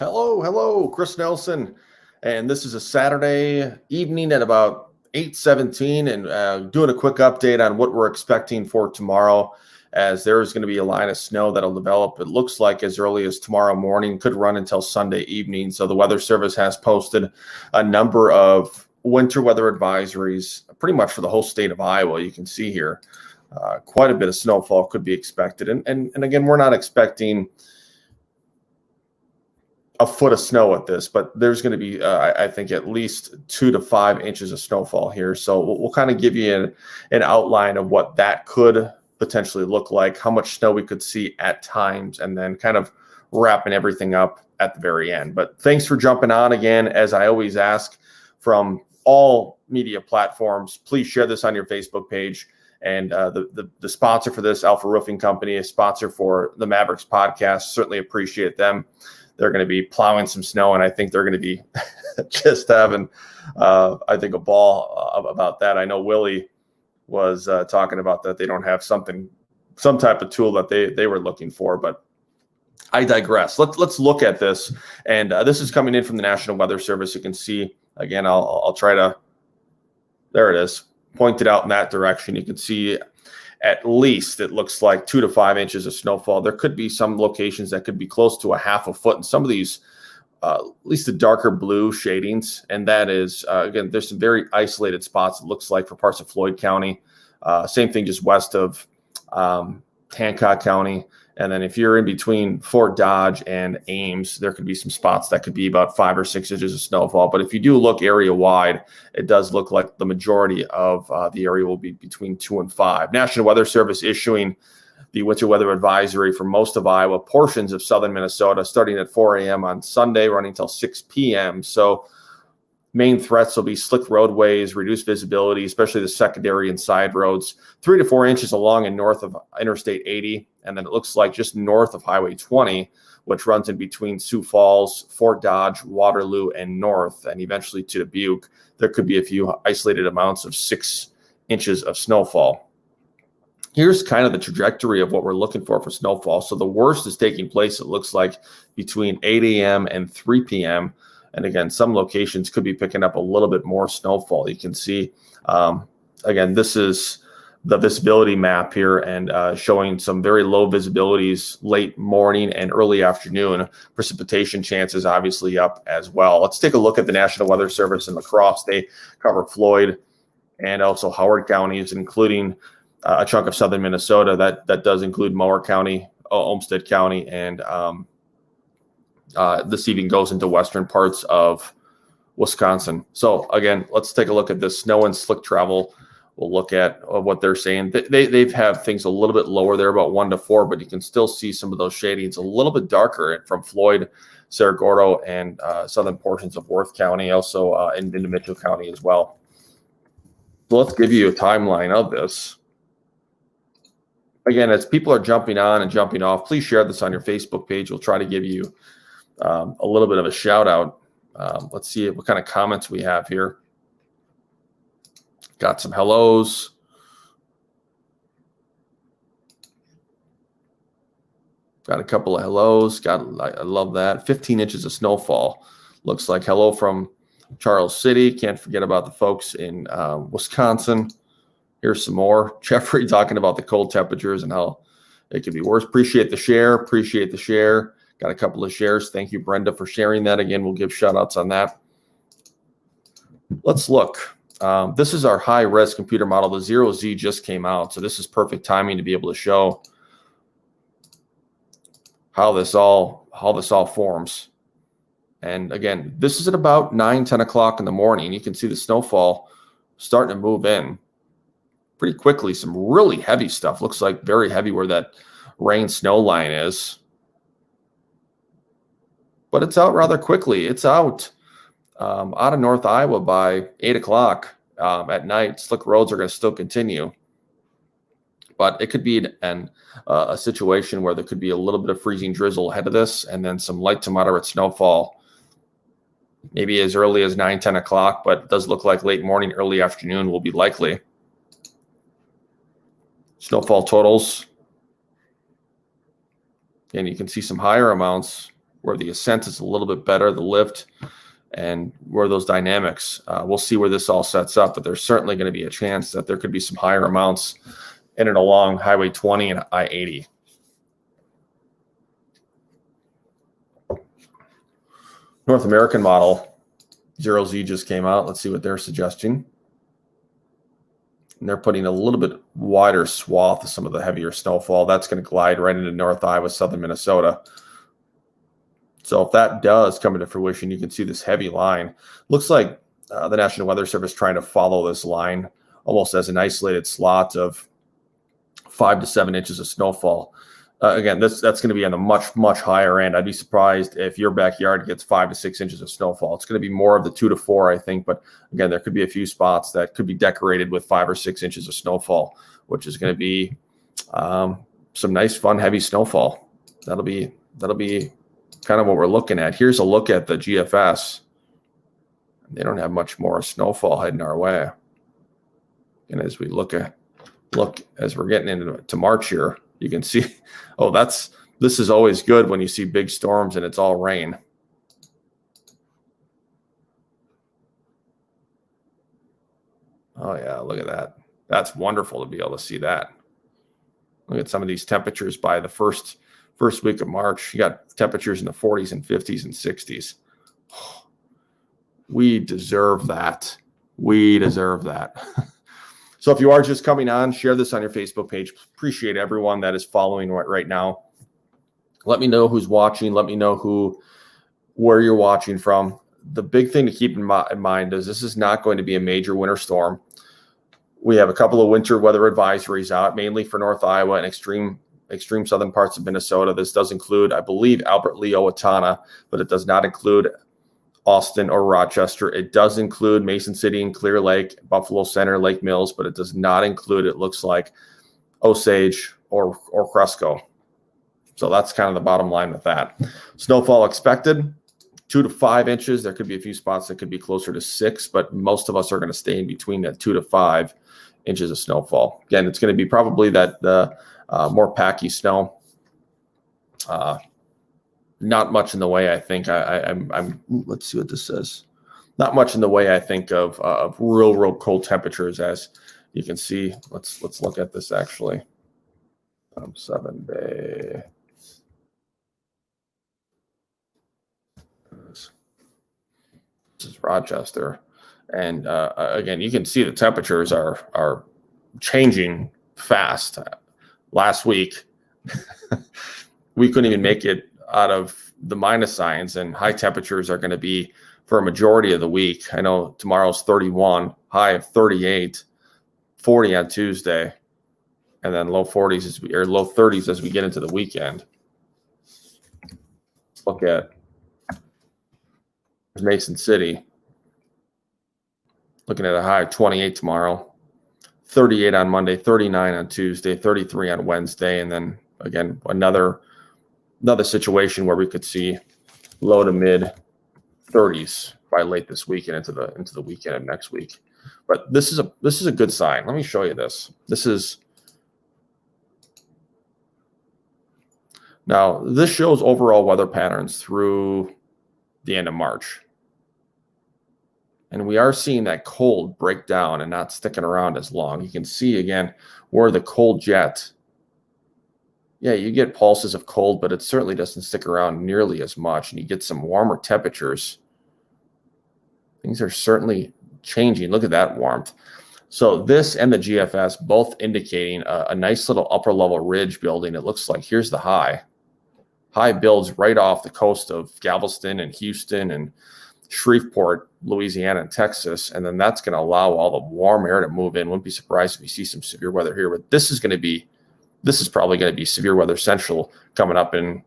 Hello, Chris Nelson, and this is a Saturday evening at about 8:17, and doing a quick update on what we're expecting for tomorrow, as there is going to be a line of snow that'll develop. It looks like as early as tomorrow morning, could run until Sunday evening. So the Weather Service has posted a number of winter weather advisories, pretty much for the whole state of Iowa. You can see here, quite a bit of snowfall could be expected, and again, we're not expecting a foot of snow at this, but there's going to be, I think, at least 2 to 5 inches of snowfall here. So we'll kind of give you an outline of what that could potentially look like, how much snow we could see at times, and then kind of wrapping everything up at the very end. But thanks for jumping on again. As I always ask from all media platforms, please share this on your Facebook page. And the sponsor for this, Alpha Roofing Company, a sponsor for the Mavericks podcast. Certainly appreciate them. They're going to be plowing some snow, and I think they're going to be just having, I think, a ball about that. I know Willie was talking about that. They don't have some type of tool that they were looking for, but I digress. Let's look at this, and this is coming in from the National Weather Service. You can see again. I'll try to. There it is, pointed out in that direction. You can see at least it looks like 2 to 5 inches of snowfall. There could be some locations that could be close to a half a foot, and some of these, at least the darker blue shadings. And that is, again, there's some very isolated spots, it looks like, for parts of Floyd County. Same thing just west of Hancock County. And then if you're in between Fort Dodge and Ames, there could be some spots that could be about 5 or 6 inches of snowfall. But if you do look area wide, it does look like the majority of the area will be between 2 and 5. National Weather Service issuing the winter weather advisory for most of Iowa, portions of southern Minnesota, starting at 4 a.m. on Sunday, running until 6 p.m. So main threats will be slick roadways, reduced visibility, especially the secondary and side roads, 3 to 4 inches along and north of Interstate 80. And then it looks like just north of Highway 20, which runs in between Sioux Falls, Fort Dodge, Waterloo, and north, and eventually to Dubuque, there could be a few isolated amounts of 6 inches of snowfall. Here's kind of the trajectory of what we're looking for snowfall. So the worst is taking place, it looks like, between 8 a.m. and 3 p.m., and again, some locations could be picking up a little bit more snowfall. You can see, again, this is the visibility map here, and showing some very low visibilities late morning and early afternoon. Precipitation chances obviously up as well. Let's take a look at the National Weather Service in La Crosse. They cover Floyd and also Howard counties, including a chunk of southern Minnesota. That does include Mower County, Olmsted County, and this even goes into western parts of Wisconsin. So again, let's take a look at this snow and slick travel. We'll look at what they're saying. They've have things a little bit lower there, about 1 to 4, but you can still see some of those shadings a little bit darker from Floyd, Cerro Gordo, and southern portions of Worth County, also into Mitchell County as well. So let's give you a timeline of this. Again, as people are jumping on and jumping off, please share this on your Facebook page. We'll try to give you a little bit of a shout out. Let's see what kind of comments we have here. Got some hellos. Got a couple of hellos. I love that. 15 inches of snowfall. Looks like hello from Charles City. Can't forget about the folks in Wisconsin. Here's some more. Jeffrey talking about the cold temperatures and how it could be worse. Appreciate the share. Got a couple of shares. Thank you, Brenda, for sharing that. Again, we'll give shout outs on that. Let's look. This is our high-res computer model. The 0Z just came out, so this is perfect timing to be able to show how this all forms. And again, this is at about 9-10 o'clock in the morning. You can see the snowfall starting to move in pretty quickly. Some really heavy stuff. Looks like very heavy where that rain snow line is. But it's out rather quickly. It's out of North Iowa by 8 o'clock at night. Slick roads are going to still continue. But it could be a situation where there could be a little bit of freezing drizzle ahead of this, and then some light to moderate snowfall, maybe as early as 9-10 o'clock, but it does look like late morning, early afternoon will be likely. Snowfall totals. And you can see some higher amounts where the ascent is a little bit better, the lift, and where those dynamics. We'll see where this all sets up, but there's certainly going to be a chance that there could be some higher amounts in and along Highway 20 and I-80. North American model 0Z just came out. Let's see what they're suggesting. And they're putting a little bit wider swath of some of the heavier snowfall. That's going to glide right into North Iowa, southern Minnesota. So if that does come into fruition, you can see this heavy line. Looks like the National Weather Service trying to follow this line almost as an isolated slot of 5 to 7 inches of snowfall. Again, that's going to be on the much higher end. I'd be surprised if your backyard gets 5 to 6 inches of snowfall. It's going to be more of the 2 to 4, I think. But again, there could be a few spots that could be decorated with 5 or 6 inches of snowfall, which is going to be some nice, fun, heavy snowfall. That'll be kind of what we're looking at. Here's a look at the GFS. They don't have much more snowfall heading our way. And as we look as we're getting into March here, you can see, oh, this is always good when you see big storms and it's all rain. Oh yeah, look at that. That's wonderful to be able to see that. Look at some of these temperatures by the first week of March. You got temperatures in the 40s and 50s and 60s. We deserve that. We deserve that. So if you are just coming on, share this on your Facebook page. Appreciate everyone that is following right now. Let me know who's watching. Let me know where you're watching from. The big thing to keep in mind is this is not going to be a major winter storm. We have a couple of winter weather advisories out, mainly for North Iowa and extreme southern parts of Minnesota. This does include, I believe, Albert Lea, Owatonna, but it does not include Austin or Rochester. It does include Mason City and Clear Lake, Buffalo Center, Lake Mills, but it does not include, it looks like, Osage or Cresco. So that's kind of the bottom line with that. Snowfall expected, 2 to 5 inches. There could be a few spots that could be closer to 6, but most of us are going to stay in between that 2 to 5 inches of snowfall. Again, it's going to be probably the more packy snow. Not much in the way I think I'm let's see what this says. Not much in the way I think of real cold temperatures, as you can see. Let's look at this actually. 7-day. This is Rochester, and again, you can see the temperatures are changing fast. Last week, we couldn't even make it out of the minus signs, and high temperatures are going to be for a majority of the week. I know tomorrow's 31, high of 38, 40 on Tuesday, and then low 30s as we get into the weekend. Look at Mason City. Looking at a high of 28 tomorrow, 38 on Monday, 39 on Tuesday, 33 on Wednesday, and then again another situation where we could see low to mid 30s by late this weekend into the weekend of next week. But this is a good sign. Let me show you this. This shows overall weather patterns through the end of March. And we are seeing that cold break down and not sticking around as long. You can see again where the cold jet, yeah, you get pulses of cold, but it certainly doesn't stick around nearly as much. And you get some warmer temperatures. Things are certainly changing. Look at that warmth. So this and the GFS both indicating a nice little upper level ridge building. It looks like here's the high. High builds right off the coast of Galveston and Houston and Shreveport, Louisiana, and Texas. And then that's going to allow all the warm air to move in. Wouldn't be surprised if we see some severe weather here, but this is probably going to be severe weather central coming up in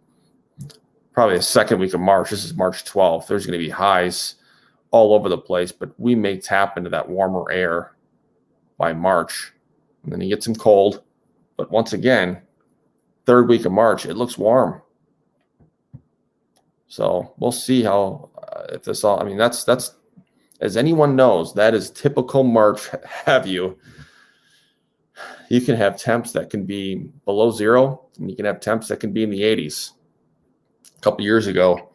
probably the second week of March. This is March 12th. There's going to be highs all over the place, but we may tap into that warmer air by March. And then you get some cold. But once again, third week of March, it looks warm. So we'll see how, if this all, I mean, that's, as anyone knows, that is typical March. You can have temps that can be below zero, and you can have temps that can be in the 80s. A couple years ago,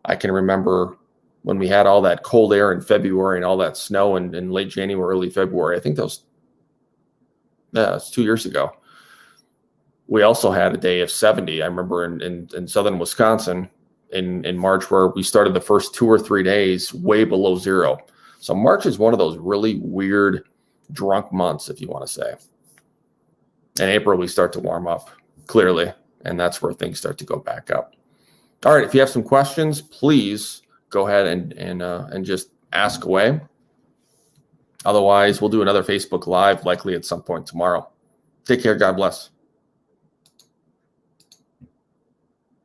I can remember when we had all that cold air in February and all that snow in late January, early February. I think it's 2 years ago. We also had a day of 70. I remember in southern Wisconsin in March, where we started the first 2 or 3 days way below zero. So March is one of those really weird drunk months, if you want to say. In April, we start to warm up clearly, and that's where things start to go back up. All right, if you have some questions, please go ahead and just ask away. Otherwise, we'll do another Facebook Live likely at some point tomorrow. Take care. God bless.